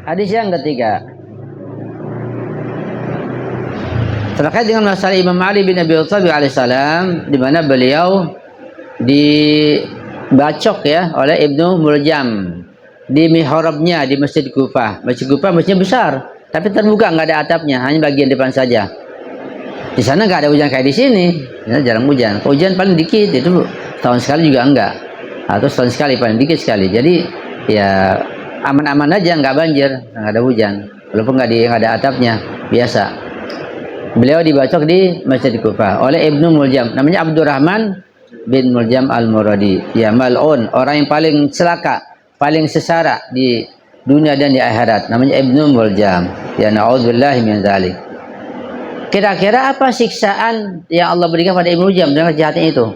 Hadis yang ketiga terkait dengan masalah Imam Ali bin Abi Thalib alaihissalam, di mana beliau dibacok ya oleh Ibnu Muljam di mihrabnya di Masjid Kufah. Masjid Kufah masjidnya besar, tapi terbuka, nggak ada atapnya, hanya bagian depan saja. Di sana nggak ada hujan kayak di sini, ya, jarang hujan. Hujan paling dikit, itu tahun sekali juga enggak, atau setahun sekali paling dikit sekali. Jadi ya aman-aman aja, nggak banjir, nggak ada hujan, walaupun nggak ada atapnya, biasa. Beliau dibacok di Masjid Kufah oleh Ibnu Muljam, namanya Abdurrahman bin Muljam al-Muradi. Ya, mal'un, orang yang paling celaka, paling sesara di dunia dan di akhirat, namanya Ibnu Muljam. Ya, na'udzubillahi min dzalik. Kira-kira apa siksaan yang Allah berikan pada Ibnu Muljam dengan kejahatannya itu?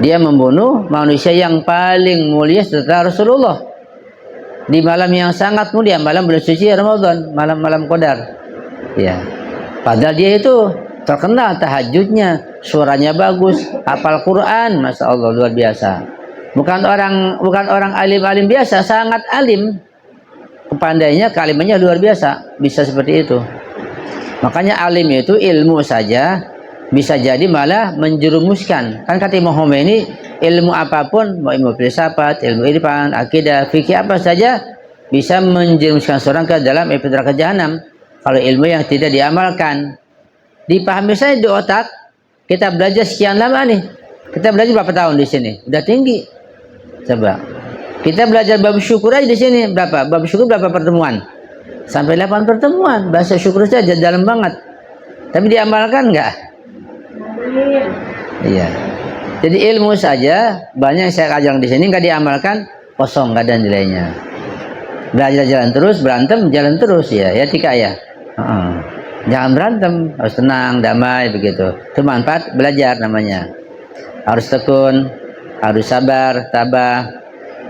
Dia membunuh manusia yang paling mulia setelah Rasulullah di malam yang sangat mulia, malam bulan suci Ramadan, malam-malam Qadar. Ya. Padahal dia itu terkenal tahajudnya, suaranya bagus, hafal Quran, masya Allah luar biasa. Bukan orang alim-alim biasa, sangat alim. Kepandainya, kalimatnya luar biasa, bisa seperti itu. Makanya alim itu ilmu saja bisa jadi malah menjerumuskan. Kan kata Imam Khomeini, ilmu apapun, mau ilmu filsafat, ilmu irfan, akidah, fikih, apa saja bisa menjerumuskan seorang ke dalam neraka jahanam. Kalau ilmu yang tidak diamalkan, dipahami saya di otak, kita belajar sekian lama nih. Kita belajar berapa tahun di sini? Udah tinggi. Coba. Kita belajar bab syukur aja di sini berapa? Bab syukur berapa pertemuan? Sampai 8 pertemuan. Bahasa syukur saja dalam banget. Tapi diamalkan enggak? Iya. Jadi ilmu saja banyak yang saya ajarkan di sini enggak diamalkan, kosong, enggak ada nilainya. Belajar jalan terus, berantem jalan terus ya. Ya tika ya. Jangan berantem, harus tenang, damai begitu. Itu manfaat belajar namanya. Harus tekun, harus sabar, tabah,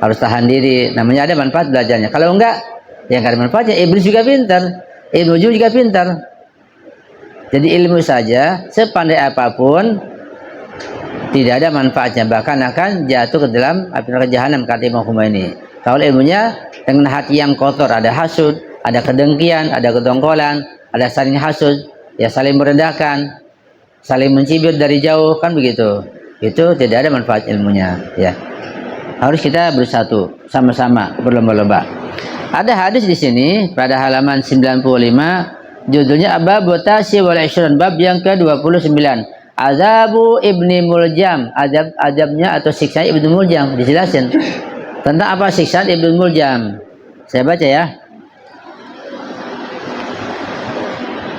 harus tahan diri. Namanya ada manfaat belajarnya. Kalau enggak, ya enggak ada manfaatnya. Iblis juga pintar, Ibnu juga pintar. Jadi ilmu saja sepandai apapun tidak ada manfaatnya, bahkan akan jatuh ke dalam api neraka jahanam kata Imam Khomeini. Kalau ilmunya dengan hati yang kotor, ada hasud, ada kedengkian, ada kedongkolan, ada saling hasud, ya saling merendahkan, saling mencibir dari jauh, kan begitu. Itu tidak ada manfaat ilmunya, ya. Harus kita bersatu, sama-sama, berlomba-lomba. Ada hadis di sini pada halaman 95, judulnya Abab Tasi wal Ishrun, bab yang ke-29. Azabu Ibni Muljam, azabnya atau siksaan Ibnu Muljam, dijelasin. Tentang apa siksaan Ibnu Muljam? Saya baca ya.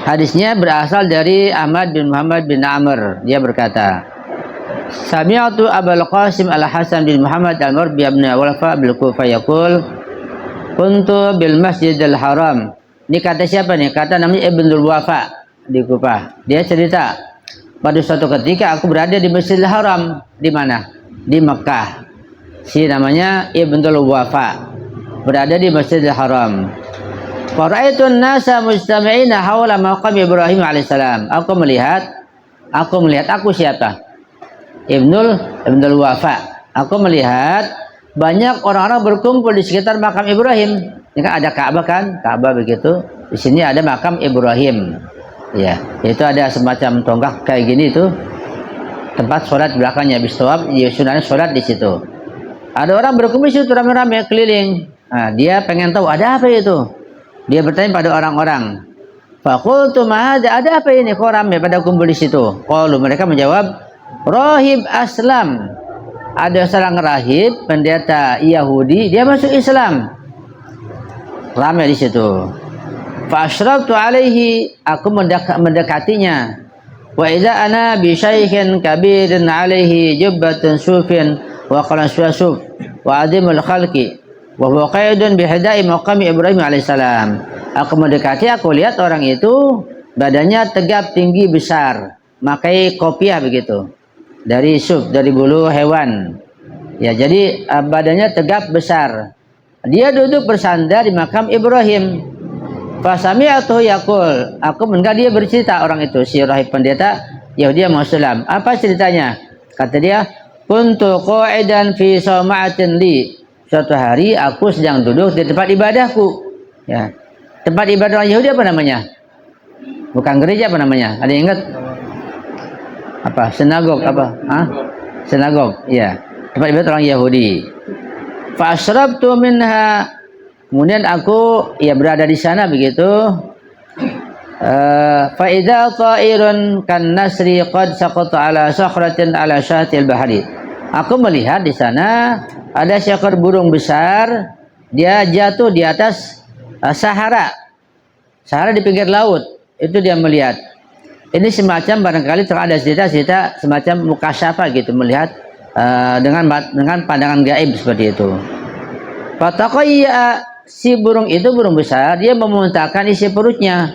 Hadisnya berasal dari Ahmad bin Muhammad bin Amr. Dia berkata, Sami'atu Abul Qasim Al-Hasan bin Muhammad Al-Murbi bin Wafa bil Kufah yaqul, kuntu bil Masjidil Haram. Ini kata siapa nih? Kata namanya Ibnul Wafa di Kufah. Dia cerita, pada suatu ketika aku berada di Masjidil Haram. Di mana? Di Mekah. Si namanya Ibnul Wafa berada di Masjidil Haram. Qara'aitun nasa mujtami'ina hawla maqam Ibrahim alaihissalam. Aku melihat aku siapa? Ibnul Wafa. Aku melihat banyak orang-orang berkumpul di sekitar makam Ibrahim. Ini kan ada Ka'bah kan? Ka'bah begitu. Di sini ada makam Ibrahim. Ya, itu ada semacam tonggak kayak gini itu. Tempat sholat belakangnya habis tawaf, ya sunahnya sholat di situ. Ada orang berkumpul di situ ramai-ramai keliling. Nah, dia pengen tahu ada apa itu. Dia bertanya pada orang-orang. Faqultu ma hadza, ada apa ini kok ramai pada kumpul di situ? Qalu, mereka menjawab, rahib aslam. Ada seorang rahib, pendeta Yahudi, dia masuk Islam. Ramai di situ. Fa asyraftu alaihi, aku mendekatinya. Wa idza ana bi syaikhin kabirin alaihi jubbatun sufin wa qalan suf wa adimul khalqi wa huwa qaidun bi hidai maqami Ibrahim alaihissalam. Aku mendekati, aku lihat orang itu badannya tegap, tinggi, besar, pakai kopiah begitu. Dari suf, dari bulu hewan. Ya, jadi badannya tegap, besar. Dia duduk bersandar di makam Ibrahim. Fasami'atuhu yaqul, aku mendengar dia bercerita, orang itu si rahib pendeta Yahudi Muslim. Apa ceritanya? Kata dia, kuntu qa'idan fi sawma'atin li. Suatu hari aku sedang duduk di tempat ibadahku. Ya. Tempat ibadah orang Yahudi apa namanya? Bukan gereja, apa namanya? Ada yang ingat? Apa? Sinagog apa? Hah? Sinagog. Iya. Tempat ibadah orang Yahudi. Fa asyrabtu minha, kemudian aku ya berada di sana begitu. Fa idza ta'irun kan nasri qad saqata ala sakhratin ala syatil bahri. Aku melihat di sana ada seekor burung besar, dia jatuh di atas Sahara. Sahara di pinggir laut. Itu dia melihat. Ini semacam barangkali ada cerita-cerita semacam mukasyafa gitu, melihat dengan pandangan gaib seperti itu. Fataqayya, si burung itu, burung besar, dia memuntahkan isi perutnya.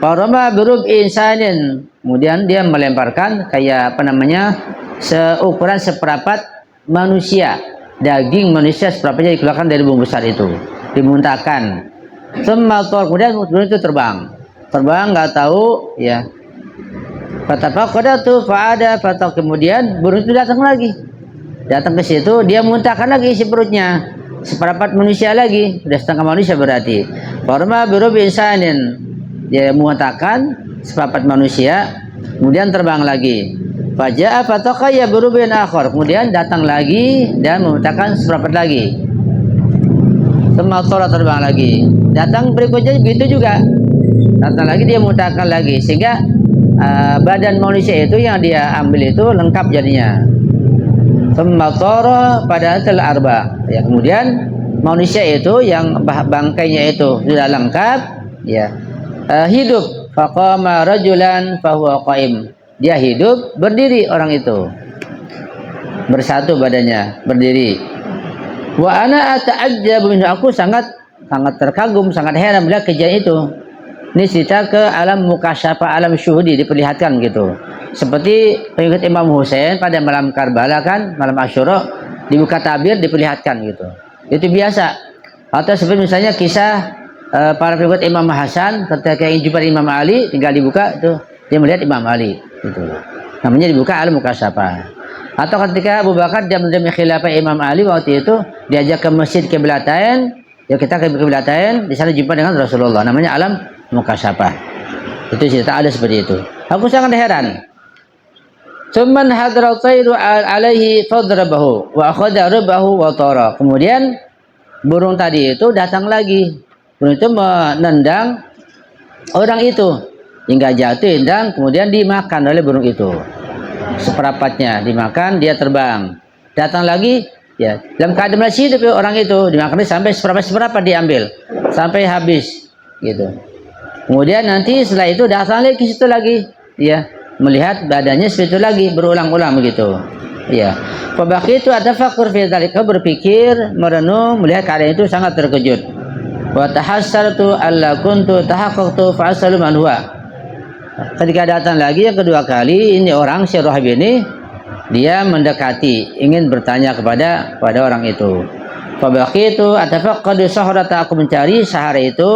Farama birub insanin, kemudian dia melemparkan kayak apa namanya, seukuran seperapat manusia, daging manusia seperapatnya dikeluarkan dari burung besar itu, dimuntahkan. Kemudian burung itu terbang nggak tahu ya. Fatafaqadatu fa'ada, kemudian burung itu datang ke situ, dia muntahkan lagi isi perutnya, seperapat manusia lagi, sudah setengah manusia berarti. Farama birub insanin, dia muntahkan seperapat manusia, kemudian terbang lagi. Faja'a fataqayya birubin akhar, kemudian datang lagi dan memuntahkan seperapat lagi. Sematolak terbang lagi. Datang berikutnya begitu juga. Datang lagi, dia muntahkan lagi, sehingga badan manusia itu yang dia ambil itu lengkap jadinya. Sematolak pada arba. Ya, kemudian manusia itu yang bangkainya itu sudah lengkap, ya. Hidup. Faqama rajulan fahuwa qaim. Dia hidup, berdiri orang itu. Bersatu badannya, berdiri. Wa ana ata'ajjabu minhu, aku sangat terkagum, sangat heran melihat kejadian itu. Ini cerita ke alam mukasyafa, alam syuhudi, diperlihatkan gitu. Seperti pengikut Imam Husain pada malam Karbala kan, malam Asyura, dibuka tabir diperlihatkan gitu. Itu biasa. Atau seperti misalnya kisah para pengikut Imam Hasan ketika ingin jumpa Imam Ali, tinggal dibuka itu, dia melihat Imam Ali itu. Namanya dibuka alam mukasyafa. Atau ketika Abu Bakar dia menjadi khilafah Imam Ali waktu itu, diajak ke masjid Qiblatain, ya kita ke Qiblatain, di sana jumpa dengan Rasulullah, namanya alam mukasyafah. Itu cerita ada seperti itu. Aku sangat heran. Cuman hadra tayru alaihi fadrabahu wa akhadha rubahu wa tara. Kemudian burung tadi itu datang lagi. Burung itu menendang orang itu hingga jatuh dan kemudian dimakan oleh burung itu. Seperapatnya dimakan, dia terbang. Datang lagi, ya dalam keadaan masih hidup orang itu, dimakan sampai seperapat diambil sampai habis gitu. Kemudian nanti setelah itu datang lagi ke situ lagi, ya, melihat badannya seperti itu lagi, berulang-ulang begitu. Ya. Fabaqitu atafakkur fi dzalika, berpikir, merenung, melihat keadaan itu sangat terkejut. Wa tahassartu alla kuntu tahaqqaqtu fa asalu man huwa. Ketika datang lagi yang kedua kali, ini orang si Rahib ini, dia mendekati, ingin bertanya kepada orang itu. Fabaqitu atafaqqadu sahrata, aku mencari sahara itu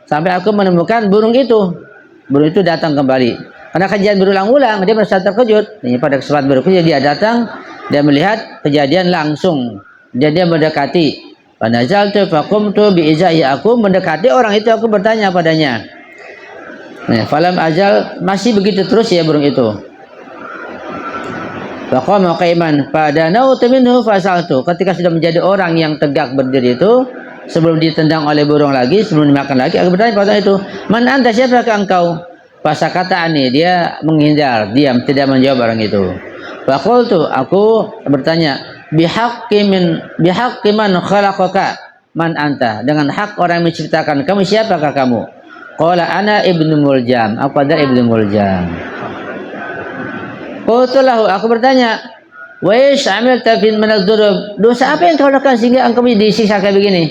sampai aku menemukan burung itu. Burung itu datang kembali. Karena kejadian berulang-ulang, dia merasa terkejut. Ini pada kesempatan berikutnya dia datang, dia melihat kejadian langsung. Dia mendekati. Panazaltu faqumtu bi izai, aku mendekati orang itu, aku bertanya padanya. Nah, falam ajal, masih begitu terus ya burung itu. Faqama qaiman fadanautu minhu fasaltu. Ketika sudah menjadi orang yang tegak berdiri itu, sebelum ditendang oleh burung lagi, sebelum dimakan lagi, aku bertanya pada itu, "Man anta, siapakah engkau?" Fasakata ani, dia menghindar, diam, tidak menjawab orang itu. Faqultu, aku bertanya, bihaqqi man khalaqaka man anta, dengan hak orang yang menciptakan kamu, siapakah kamu? Qala ana ibnu Muljam, aku adalah ibnu Muljam. Qultu lahu, aku bertanya, wa ish amilta fi min ad-durub, dosa apa yang kau lakukan sehingga engkau disiksa kayak begini?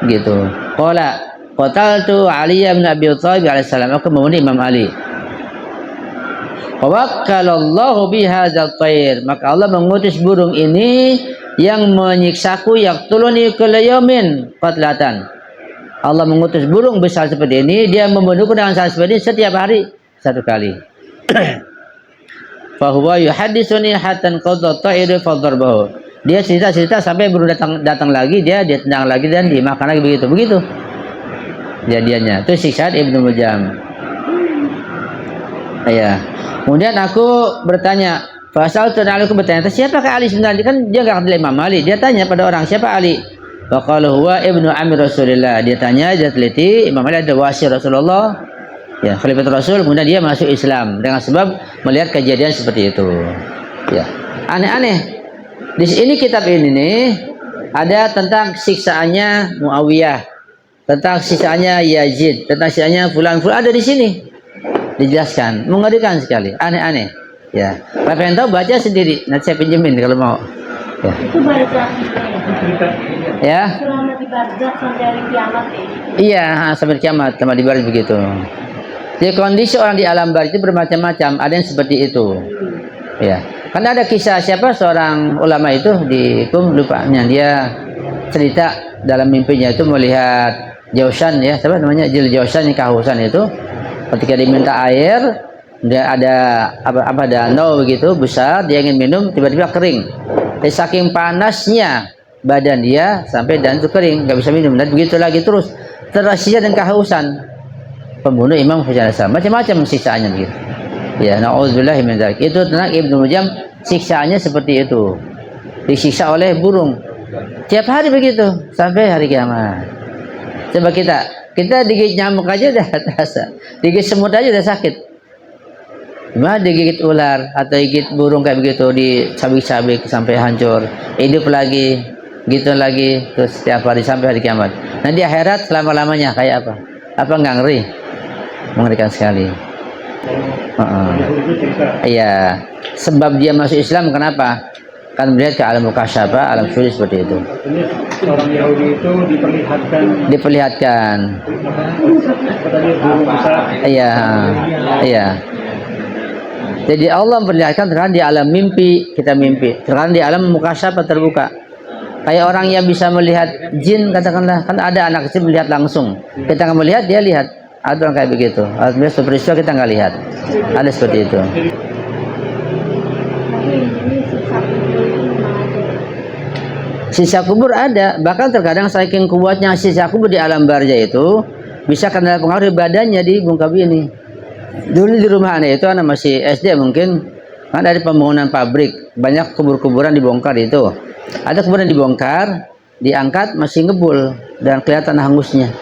Gitu. Qala qataltu Ali bin Abi Thalib alaihissalam, aku membunuh Imam Ali. Wawakkalallahu bihadzal tayr, maka Allah mengutus burung ini yang menyiksaku, yaqtuluni kulla yaumin qatlatan. Allah mengutus burung besar seperti ini, dia membunuhku dengan cara seperti ini setiap hari satu kali. Fa huwa yuhadditsuni hatta qadha tayr fadarbahu. Dia cerita sampai burung datang lagi, dia tendang lagi dan dimakan lagi begitu. kejadiannya. Itu siksaan Ibnu Muljam. Ya. Kemudian aku bertanya, Fasal aku bertanya, siapakah Ali sebenarnya? Kan dia nggak kenal Imam Ali. Dia tanya pada orang, siapa Ali? Faqala huwa ibnu ammi Rasulillah. Dia tanya, dia teliti, Imam Ali ada wasi Rasulullah. Ya, Khalifah Rasul, kemudian dia masuk Islam dengan sebab melihat kejadian seperti itu. Ya. Aneh-aneh. Di sini kitab ini nih ada tentang siksaannya Muawiyah, tentang siksaannya Yazid, tentang siksaannya fulan-fulan ada di sini. Dijelaskan, mengerikan sekali, aneh-aneh. Ya, Bapak yang tahu baca sendiri, nanti saya pinjemin kalau mau. Ya. Itu barzah Ya. selama di barzah sampai hari kiamat ya. Iya, sampai kiamat, sama di barzah begitu. Jadi kondisi orang di alam barzah itu bermacam-macam, ada yang seperti itu. Ya, karena ada kisah siapa seorang ulama itu di lupanya dia cerita dalam mimpinya itu melihat Jausan ya, siapa namanya Jil Jausan yang kehausan itu. Ketika diminta air, dia ada apa danau begitu besar, dia ingin minum, tiba-tiba kering. Jadi saking panasnya badan dia sampai dan itu kering, nggak bisa minum. Dan begitu lagi terus terasinya dan kehausan. Pembunuh Imam Husain as-Salam, macam-macam siksaannya begitu. Ya, na'udzubillahi min dzalik. Itu tentang Ibnu Muljam, siksaannya seperti itu. Disiksa oleh burung. Tiap hari begitu sampai hari kiamat. Coba kita digigit nyamuk aja udah terasa, digigit semut aja udah sakit. Gimana digigit ular atau digigit burung kayak begitu, dicabik-cabik sampai hancur, hidup lagi, gitu lagi, terus setiap hari sampai hari kiamat. Nah di akhirat selama-lamanya kayak apa? Apa nggak ngeri? Mengerikan sekali. Iya, sebab dia masuk Islam kenapa? Kan melihat ke alam mukasyafah, alam syuhud seperti itu. Orang Yahudi itu Diperlihatkan. Iya, iya. Jadi Allah memperlihatkan terkadang di alam mimpi kita mimpi, terkadang di alam mukasyafah terbuka. Kayak orang yang bisa melihat jin katakanlah, kan ada anak kecil melihat langsung. Kita nggak melihat, dia lihat. Ada orang kayak begitu. Ada peristiwa kita nggak lihat. Ada seperti itu. Sisa kubur ada, bahkan terkadang saking kuatnya sisa kubur di alam barzah itu bisa kena pengaruh badannya di muka ini. Dulu di rumah anak itu, anak masih SD mungkin, kan dari pembangunan pabrik banyak kubur-kuburan dibongkar itu. Ada kuburan dibongkar, diangkat masih ngebul dan kelihatan hangusnya,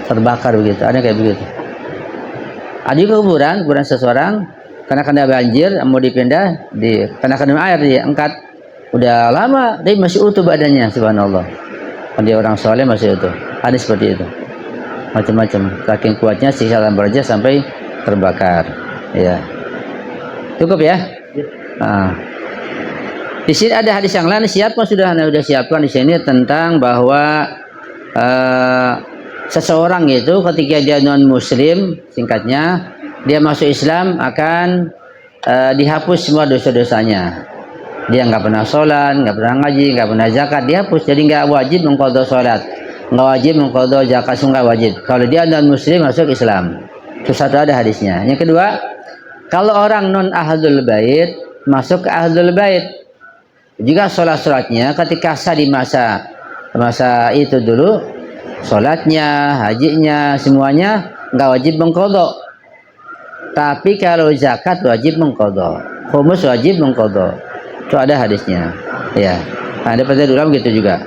terbakar begitu. Ada kayak begitu. Ada juga kuburan seseorang karena kena banjir mau dipindah, karena kena air diangkat. Udah lama, dia masih utuh badannya, subhanallah. Dia orang soleh masih utuh. Ada seperti itu. Macam-macam. Saking kuatnya siksa alam barzah sampai terbakar. Ya. Cukup ya? Nah. Di sini ada hadis yang lain. Siapa sudah siapkan di sini tentang bahwa seseorang itu ketika dia non Muslim, singkatnya, dia masuk Islam akan dihapus semua dosa-dosanya. Dia nggak pernah sholat, nggak pernah ngaji, nggak pernah zakat, dihapus. Jadi nggak wajib mengqadha sholat, nggak wajib mengqadha zakat, nggak wajib. Kalau dia non Muslim masuk Islam, itu satu ada hadisnya. Yang kedua, kalau orang non ahlul bait masuk ke ahlul bait, juga sholatnya ketika sah di masa itu dulu, sholatnya, hajinya, semuanya nggak wajib mengqadha. Tapi kalau zakat wajib mengqadha, khumus wajib mengqadha. Itu ada hadisnya. Ya. Ada pada ulama gitu juga.